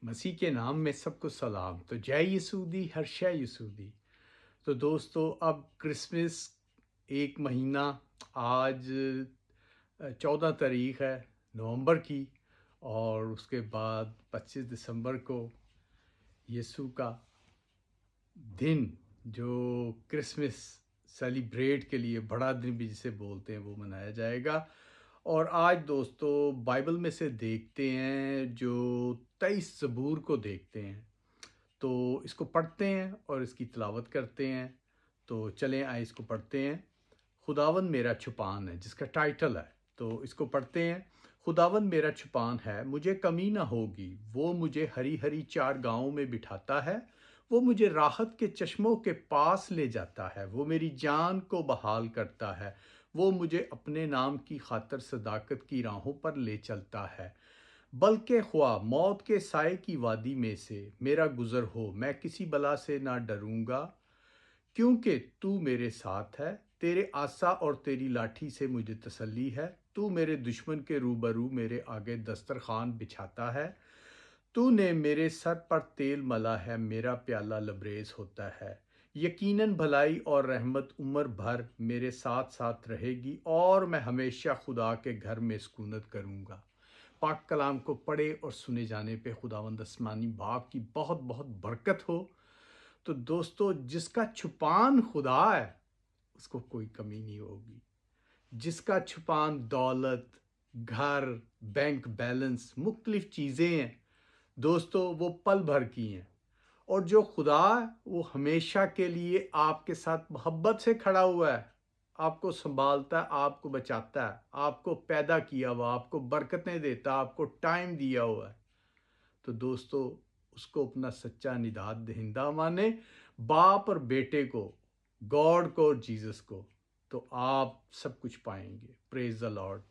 مسیح کے نام میں سب کو سلام۔ تو جے یسودی ہر شے یسودی۔ تو دوستو اب کرسمس ایک مہینہ، آج 14 تاریخ ہے نومبر کی، اور اس کے بعد 25 دسمبر کو یسوع کا دن جو کرسمس سیلیبریٹ کے لیے بڑا دن بھی جسے بولتے ہیں وہ منایا جائے گا۔ اور آج دوستو بائبل میں سے دیکھتے ہیں جو 23 زبور کو دیکھتے ہیں، تو اس کو پڑھتے ہیں اور اس کی تلاوت کرتے ہیں۔ تو چلیں آئے اس کو پڑھتے ہیں۔ خداوند میرا چھپان ہے، جس کا ٹائٹل ہے، تو اس کو پڑھتے ہیں۔ خداوند میرا چھپان ہے، مجھے کمی نہ ہوگی، وہ مجھے ہری ہری چار گاؤں میں بٹھاتا ہے، وہ مجھے راحت کے چشموں کے پاس لے جاتا ہے، وہ میری جان کو بحال کرتا ہے، وہ مجھے اپنے نام کی خاطر صداقت کی راہوں پر لے چلتا ہے۔ بلکہ خواہ موت کے سائے کی وادی میں سے میرا گزر ہو، میں کسی بلا سے نہ ڈروں گا، کیونکہ تو میرے ساتھ ہے، تیرے عصا اور تیری لاٹھی سے مجھے تسلی ہے۔ تو میرے دشمن کے روبرو میرے آگے دسترخوان بچھاتا ہے، تو نے میرے سر پر تیل ملا ہے، میرا پیالہ لبریز ہوتا ہے۔ یقیناً بھلائی اور رحمت عمر بھر میرے ساتھ ساتھ رہے گی، اور میں ہمیشہ خدا کے گھر میں سکونت کروں گا۔ پاک کلام کو پڑھے اور سنے جانے پہ خداوند آسمانی باپ کی بہت بہت برکت ہو۔ تو دوستو جس کا چھپان خدا ہے اس کو کوئی کمی نہیں ہوگی۔ جس کا چھپان دولت، گھر، بینک بیلنس، مختلف چیزیں ہیں دوستو، وہ پل بھر کی ہیں، اور جو خدا ہے وہ ہمیشہ کے لیے آپ کے ساتھ محبت سے کھڑا ہوا ہے، آپ کو سنبھالتا ہے، آپ کو بچاتا ہے، آپ کو پیدا کیا ہوا، آپ کو برکتیں دیتا، آپ کو ٹائم دیا ہوا ہے۔ تو دوستو اس کو اپنا سچا نجات دہندہ مانے، باپ اور بیٹے کو، گاڈ کو اور جیزس کو، تو آپ سب کچھ پائیں گے۔ پریز دی لارڈ۔